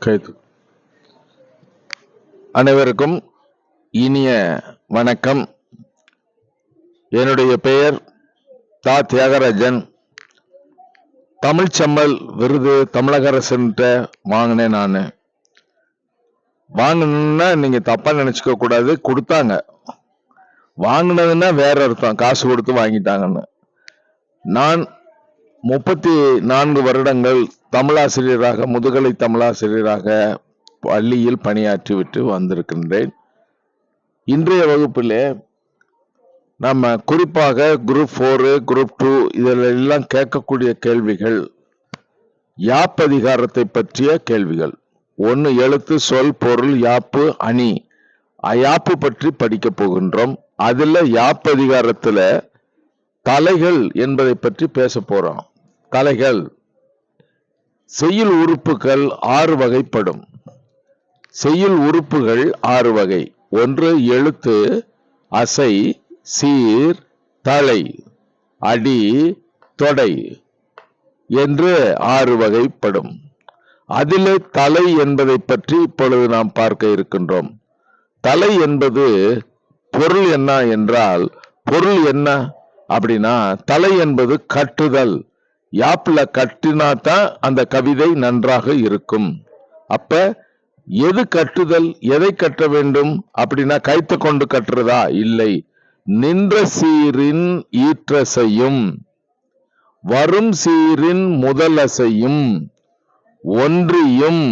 கைது. அனைவருக்கும் இனிய வணக்கம். என்னுடைய பெயர் தா தியாகராஜன். தமிழ்ச்செம்மல் விருது தமிழக அரசுன்ட்ட வாங்கினேன். நான் வாங்கினா நீங்க தப்பா நினைச்சுக்க கூடாது. கொடுத்தாங்க. வாங்கினதுன்னா வேற அர்த்தம், காசு கொடுத்து வாங்கிட்டாங்கன்னு. நான் 34 வருடங்கள் தமிழாசிரியராக, முதுகலை தமிழாசிரியராக பள்ளியில் பணியாற்றிவிட்டு வந்திருக்கின்றேன். இன்றைய வகுப்பில் நம்ம குறிப்பாக குரூப் 4, குரூப் 2 இதில் எல்லாம் கேட்கக்கூடிய கேள்விகள் யாப் அதிகாரத்தை பற்றிய கேள்விகள். ஒன்று எழுத்து, சொல், பொருள், யாப்பு, அணி. யாப்பு பற்றி படிக்க போகின்றோம். அதுல யாப் அதிகாரத்துல தலைகள் என்பதை பற்றி பேச போறோம். தலைகள் செய்யுள் உறுப்புகள் 6 வகைப்படும். செய்யுள் உறுப்புகள் 6 வகை. ஒன்று எழுத்து, அசை, சீர், தலை, அடி, தொடை என்று 6 வகைப்படும். அதிலே தலை என்பதை பற்றி இப்பொழுது நாம் பார்க்க இருக்கின்றோம். தலை என்பது பொருள் என்ன என்றால், பொருள் என்ன அப்படின்னா, தலை என்பது கட்டுதல். யாப்ல கட்டினாதான் அந்த கவிதை நன்றாக இருக்கும். அப்ப எது கட்டுதல், எதை கட்ட வேண்டும் அப்படின்னா, கைத்து கொண்டு கட்டுறதா? இல்லை. நின்ற சீரின் ஈற்றசையும் வரும் சீரின் முதலசையும் ஒன்றியும்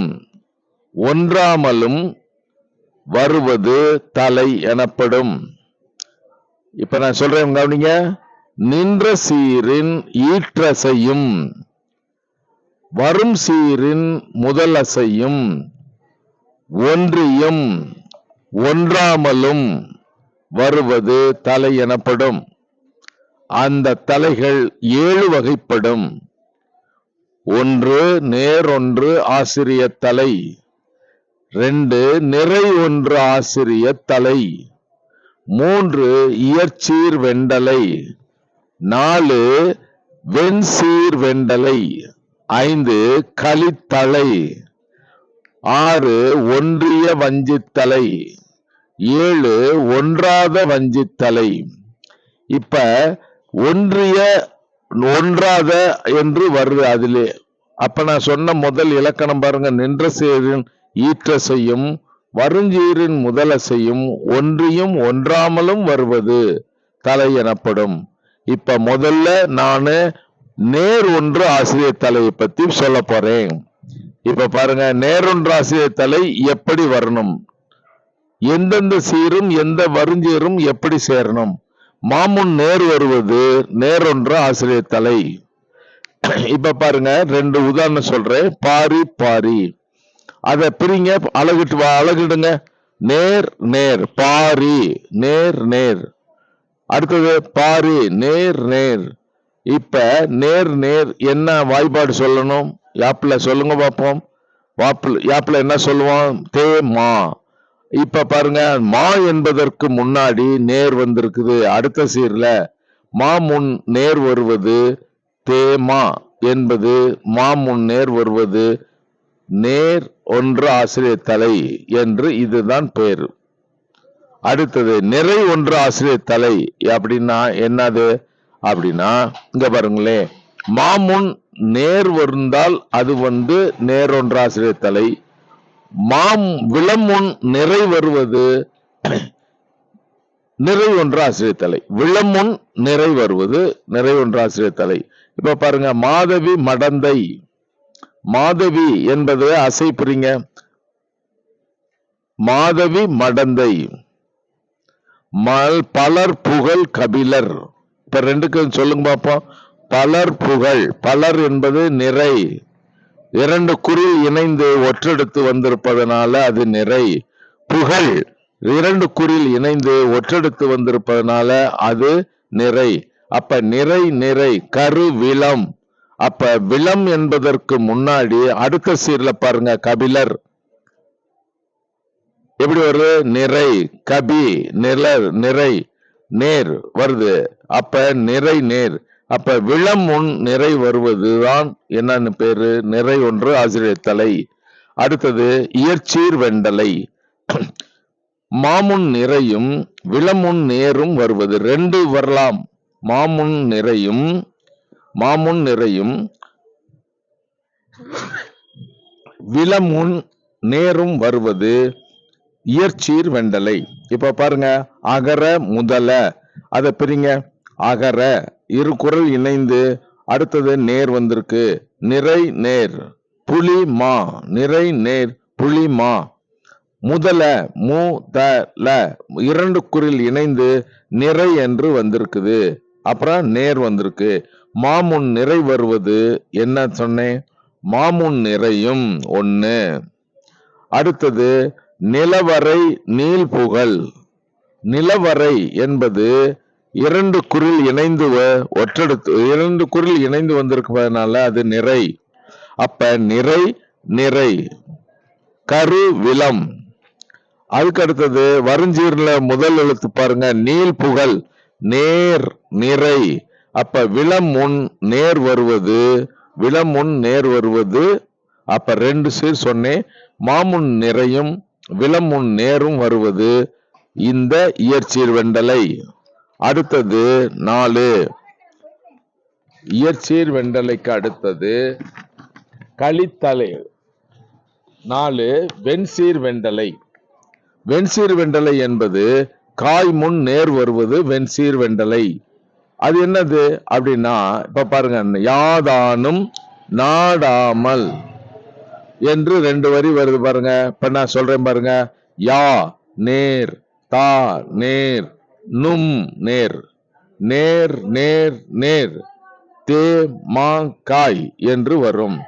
ஒன்றாமலும் வருவது தலை எனப்படும். இப்ப நான் சொல்றேன், கவனிங்க. நின்ற சீரின் ஈற்றசையும் வரும் சீரின் முதலசையும் ஒன்றியும் ஒன்றாமலும் வருவது தலை எனப்படும். அந்த தலைகள் 7 வகைப்படும். 1 நேரொன்று ஆசிரிய தலை, 2 நிறை ஒன்று ஆசிரிய தலை, 3 இயற்சீர் வெண்டலை, 4 வெண்சீர் வெண்டலை, 5 களித்தலை, 6 ஒன்றிய வஞ்சித்தலை, 7 ஒன்றாத வஞ்சித்தலை. இப்ப ஒன்றிய ஒன்றாத என்று வருது அதிலே. அப்ப நான் சொன்ன முதல் இலக்கணம் பாருங்க. நின்ற சீரின் ஈற்றசையும் வருஞ்சீரின் முதலசையும் ஒன்றியும் ஒன்றாமலும் வருவது தலை எனப்படும். இப்ப முதல்ல நானு நேர் ஒன்று ஆசிரியர் தலையை பத்தி சொல்ல போறேன். இப்ப பாருங்க, நேரொன்று ஆசிரியர் தலை எப்படி வரணும், எந்தெந்த சீரும் எந்த வருஞ்சீரும் எப்படி சேரணும். மாமுன் நேர் வருவது நேரொன்று ஆசிரியர் தலை. இப்ப பாருங்க, 2 உதாரணம் சொல்றேன். பாரி பாரி, அத பிரிங்க, அழகிடுங்க. நேர் நேர், பாரி நேர் நேர். அடுத்தது பாரி நேர் நேர். இப்ப நேர் நேர் என்ன வாய்ப்பாடு சொல்லணும்? யாப்ல சொல்லுங்க பாப்போம். யாப்ல என்ன சொல்லுவோம்? தே மா. இப்ப பாருங்க, மா என்பதற்கு முன்னாடி நேர் வந்திருக்குது. அடுத்த சீர்ல மா முன் நேர் வருவது தேமா என்பது மா முன் நேர் வருவது நேர் ஒன்று ஆசிரியர் தலை என்று இதுதான் பேரு. அடுத்தது நிறை ஒன்று ஆசிரியர் தலை அப்படின்னா என்னது அப்படின்னா, இங்க பாருங்களேன், மாமுன் நேர் வருந்தால் அது நேர் ஒன்று ஆசிரியர் தலை. விளமுன் நிறை வருவது நிறை ஒன்று ஆசிரியர் தலை. விளமுன் நிறை வருவது நிறை ஒன்று ஆசிரியர் தலை. இப்ப பாருங்க, மாதவி மடந்தை. மாதவி என்பது அசை புரிங்க. மாதவி மடந்தை. பலர் புகழ் கபிலர். இப்ப 2க்கு சொல்லுங்க பாப்போம். பலர் புகழ், பலர் என்பது நிறை. 2 குறில் இணைந்து ஒற்றெடுத்து வந்திருப்பதனால அது நிறை. புகழ் 2 குறில் இணைந்து ஒற்றெடுத்து வந்திருப்பதனால அது நிறை. அப்ப நிறை நிறை. கரு விளம். அப்ப விளம் என்பதற்கு முன்னாடி அடுத்த சீர்ல பாருங்க, கபிலர் எப்படி வருது? நிறை. கபி நிலர் நிறை நேர் வருது. அப்ப நிறை நேர். அப்ப விளம் முன் நிறை வருவதுதான் என்னன்னு பேரு? நிறை ஒன்று ஆசிரியர் தலை. அடுத்தது இயற்சீர் வெண்டலை. மாமுன் நிறையும் விளமுன் நேரும் வருவது. ரெண்டு வரலாம். மாமுன் நிறையும் விளமுன் நேரும் வருவது இயற்சீர் வெண்டலை. இப்ப பாருங்க, அகர முதல, அதை பிரிங்க. அகர இரு குறள் இணைந்து அடுத்தது நேர் வந்திருக்கு. நிறை நேர் புலி மா, நிறை நேர் புலி மா. முதல முதல இரண்டு குறள் இணைந்து நிறை என்று வந்திருக்குது. அப்புறம் நேர் வந்திருக்கு. மாமுன் நிறை வருவது என்ன சொன்னேன்? மாமுன் நிறையும் ஒண்ணு. அடுத்தது நிலவரை நீள்புகழ். நிலவரை என்பது இரண்டு குறள் இணைந்து ஒற்றெடுத்து இரண்டு குறள் இணைந்து வந்திருக்கிறதுனால அது நிறை. அப்ப நிறை நிறை கருவிலம். அதுக்கு அடுத்தது வருஞ்சீர்ல முதல் எழுத்து பாருங்க, நீள் புகழ் நேர் நிறை. அப்ப விளமுன் நேர் வருவது, விளமுன் நேர் வருவது. அப்ப ரெண்டு சீர் சொன்னேன். மாமுன் நிறையும் விளமுன் நேரும் வருவது இந்த இயற்சீர் வெண்டலை. அடுத்தது 4. இயற்சீர் வெண்டலைக்கு அடுத்தது களித்தலை. 4 வெண்சீர் வெண்டலை. வெண்சீர் வெண்டலை என்பது காய் முன் நேர் வருவது வெண்சீர் வெண்டலை. அது என்னது அப்படின்னா, இப்ப பாருங்க, யாதானும் நாடாமல் என்று 2 வரி வருது பாருங்க. இப்ப நான் சொல்றேன் பாருங்க. யா நேர், தா நேர், நும் நேர், நேர் நேர் நேர், தே மா காய் என்று வரும்.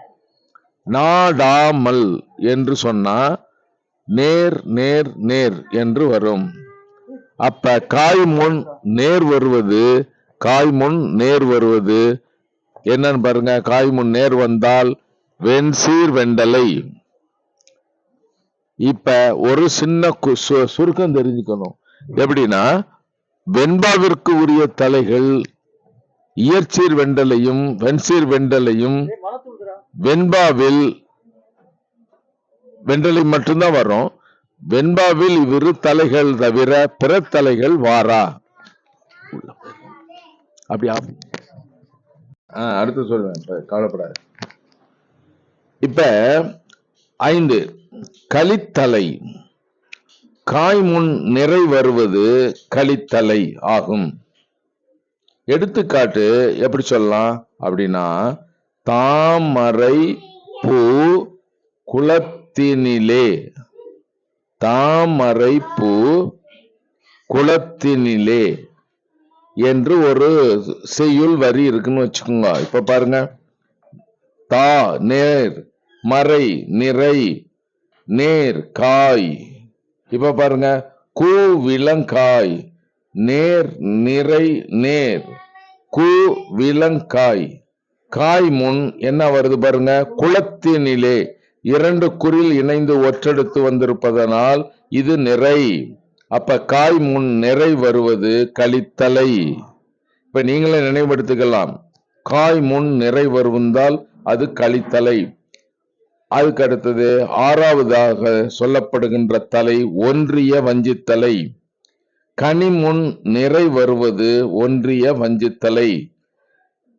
நாடாமல் என்று சொன்னா நேர் நேர் நேர் என்று வரும். அப்ப காய் முன் நேர் வருவது, காய் முன் நேர் வருவது என்னன்னு பாருங்க. காய் முன் நேர் வந்தால் வெண்சீர் வெண்டலை. இப்ப ஒரு சின்ன சுருக்கம் தெரிஞ்சுக்கணும். எப்படின்னா, வெண்பாவிற்கு உரிய தலைகள் இயற்சீர் வெண்டலையும் வெண்சீர் வெண்டலையும் வெண்பாவில் வெண்டலை மட்டும்தான் வரும். வெண்பாவில் இவ்விரு தலைகள் தவிர பிற தலைகள் வாரா. அப்படியா? அடுத்து சொல்லுவேன், கவலைப்படாது. இப்ப 5 களித்தலை. காய் முன் நிறை வருவது களித்தலை ஆகும். எடுத்துக்காட்டு எப்படி சொல்லலாம் அப்படின்னா, தாமரை பூ குளத்தினிலே. தாமரை பூ குளத்தினிலே என்று ஒரு செய்யுள் வரி இருக்குன்னு வச்சுக்கோங்க. இப்ப பாருங்க, தா நேர், மறை நிறை, நேர் காய். இப்ப பாருங்க, கூ விலங்காய், நேர் நிறை நேர், கூ விலங்காய். காய் முன் என்ன வருது பாருங்க, குளத்தினிலே. 2 குறில் இணைந்து ஒற்றெடுத்து வந்திருப்பதனால் இது நிறை. அப்ப காய் முன் நிறை வருவது களித்தலை. இப்ப நீங்களே நினைவுபடுத்திக்கலாம். காய் முன் நிறை வருவதால் அது களித்தலை. அதுக்கு அடுத்தது 6வதாக சொல்லப்படுகின்ற தலை ஒன்றிய வஞ்சித்தலை. கனி முன் நிறை வருவது ஒன்றிய வஞ்சித்தலை.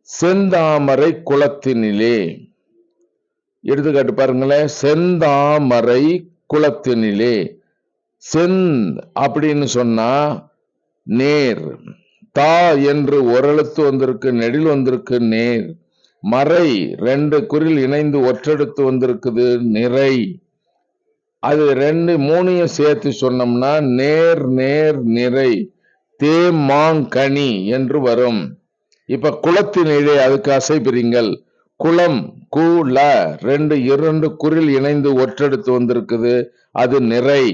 செந்தாமரை குளத்தினிலே. எடுத்துக்காட்டு பாருங்களேன், செந்தாமரை குளத்தினிலே. செந் அப்படின்னு சொன்னா நேர், தா என்று ஒரு எழுத்து வந்திருக்கு, நெடில் வந்திருக்கு நேர். மறை 2 குறில் இணைந்து ஒற்றெடுத்து வந்திருக்குது நிறை. அது 2 3 சேர்த்து சொன்னோம்னா நேர் நேர் நிறை, தேமாங்கனி என்று வரும். இப்ப குளத்தினிலே அதுக்கு அசை பிரிங்கள். குளம் கூல 2 குறில் இணைந்து ஒற்றெடுத்து வந்திருக்குது, அது நிறை.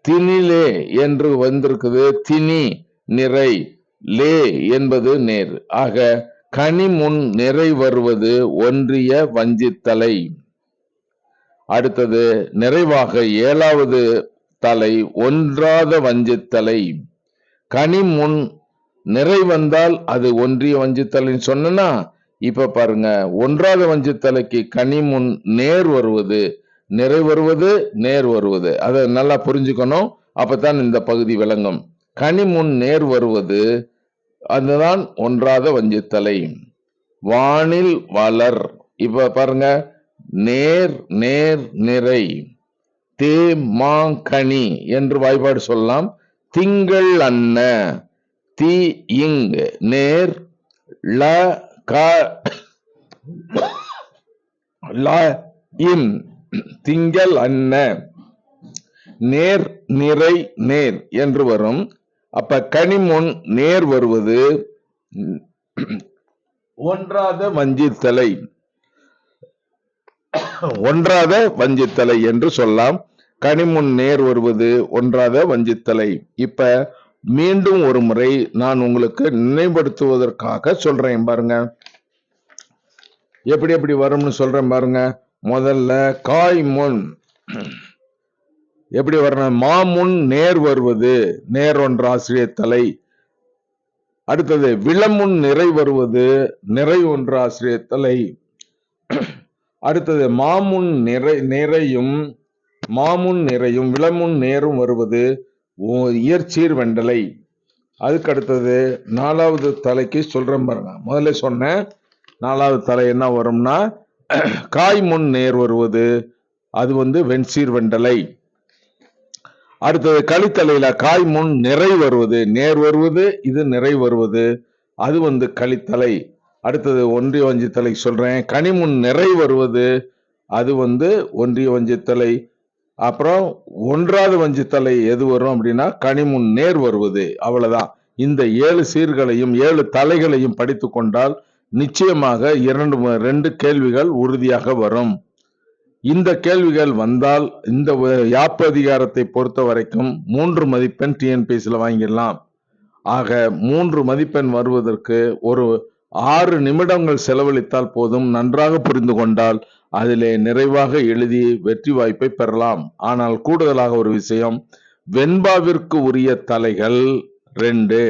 தினிலே என்று வந்திருக்குது, தினி நிறை, லே என்பது நேர். ஆக கனி முன் நிறை வருவது ஒன்றிய வஞ்சித்தலை. அடுத்தது நிறைவாக 7வது தலை ஒன்றாத வஞ்சித்தலை. கனி முன் நிறை வந்தால் அது ஒன்றிய வஞ்சித்தலைன்னு சொன்னா, இப்ப பாருங்க, ஒன்றாத வஞ்சித்தலைக்கு கனி முன் நேர் வருவது நிறை வருவது, நேர் வருவது. அதை நல்லா புரிஞ்சுக்கணும். அப்பதான் இந்த பகுதி விளங்கும். கனி முன் நேர் வருவது அதுதான் ஒன்றாத வஞ்சித்தலை. வானில் வளர். இப்ப பாருங்க, நேர் நேர் நிறை தே மாங்கனி என்று வாய்ப்பாடு சொல்லலாம். திங்கள் அன்ன தி இங் நேர் ல க ல இம் திங்கள் அன்ன நேர் நிறை நேர் என்று வரும். அப்ப கனிமுன் நேர் வருவது ஒன்றாத வஞ்சித்தலை, ஒன்றாத வஞ்சித்தலை என்று சொல்லலாம். கனிமுன் நேர் வருவது ஒன்றாத வஞ்சித்தலை. இப்ப மீண்டும் ஒரு முறை நான் உங்களுக்கு நினைவுபடுத்துவதற்காக சொல்றேன் பாருங்க. எப்படி எப்படி வரும்னு சொல்றேன் பாருங்க. முதல்ல காய் முன் எப்படி வரணும்? மாமுன் நேர் வருவது நேர் ஒன்று ஆசிரியர் தலை. அடுத்தது விளமுன் நிறை வருவது நிறை ஒன்று ஆசிரியர் தலை. அடுத்தது மாமுன் நிறையும் விளமுன் நேரும் வருவது இயற்சீர் வெண்டலை. அதுக்கு அடுத்தது 4வது தலைக்கு சொல்றேன் பாருங்க. முதல்ல சொன்னேன் 4வது தலை என்ன வரும்னா காய் முன் நேர் வருவது அது வெண்சீர் வெண்டலை. அடுத்தது கலித்தலையில காய் முன் நிறை வருவது நேர் வருவது, இது நிறை வருவது, அது கலித்தலை. அடுத்தது ஒன்றிய வஞ்சித்தலை சொல்றேன். கனிமுன் நிறை வருவது அது ஒன்றிய வஞ்சித்தலை. அப்புறம் ஒன்றாவது வஞ்சித்தலை எது வரும் அப்படின்னா கனிமுன் நேர் வருவது. அவ்வளவுதான். இந்த 7 சீர்களையும் 7 தலைகளையும் படித்து கொண்டால் நிச்சயமாக 2 கேள்விகள் உறுதியாக வரும். இந்த கேள்விகள் வந்தால் இந்த யாப்பு அதிகாரத்தை பொறுத்த வரைக்கும் 3 மதிப்பெண் டிஎன்பிஎஸ்சில வாங்கிடலாம். ஆக 3 மதிப்பெண் வருவதற்கு ஒரு 6 நிமிடங்கள் செலவழித்தால் போதும். நன்றாக புரிந்து கொண்டால் அதிலே நிறைவாக எழுதி வெற்றி வாய்ப்பை பெறலாம். ஆனால் கூடுதலாக ஒரு விஷயம், வெண்பாவிற்கு உரிய தலைகள் 2.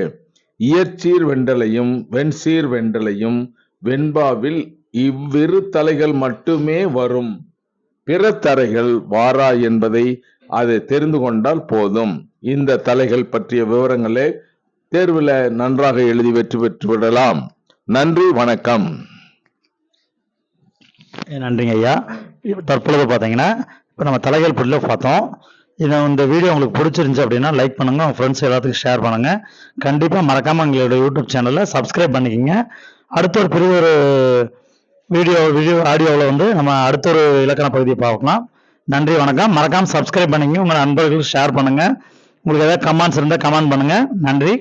இயற்சீர் வெண்டலையும் வெண்சீர் வெண்டலையும் வெண்பாவில் இவ்விரு தலைகள் மட்டுமே வரும். பிற தரைகள் வாரா என்பதை அதை தெரிந்து கொண்டால் போதும். இந்த தலைகள் பற்றிய விவரங்களை தேர்வில் நன்றாக எழுதி வெற்றி பெற்று விடலாம். நன்றி, வணக்கம். நன்றிங்க ஐயா. தற்பொழுது பார்த்தீங்கன்னா இப்போ நம்ம தலைகள் பற்றில பார்த்தோம். இந்த வீடியோ உங்களுக்கு பிடிச்சிருந்துச்சு அப்படின்னா லைக் பண்ணுங்க, உங்க ஃப்ரெண்ட்ஸ் எல்லாத்துக்கும் ஷேர் பண்ணுங்க. கண்டிப்பாக மறக்காம எங்களோட யூடியூப் சேனலை சப்ஸ்கிரைப் பண்ணிக்கோங்க. அடுத்த ஒரு பெரிய ஒரு வீடியோ ஆடியோவில் நம்ம அடுத்த ஒரு இலக்கண பகுதியை பார்க்கலாம். நன்றி, வணக்கம். மறக்காம சப்ஸ்கிரைப் பண்ணிக்கங்க, உங்கள் நண்பர்களுக்கு ஷேர் பண்ணுங்க. உங்களுக்கு ஏதாவது கமெண்ட்ஸ் இருந்தால் கமெண்ட் பண்ணுங்க. நன்றி.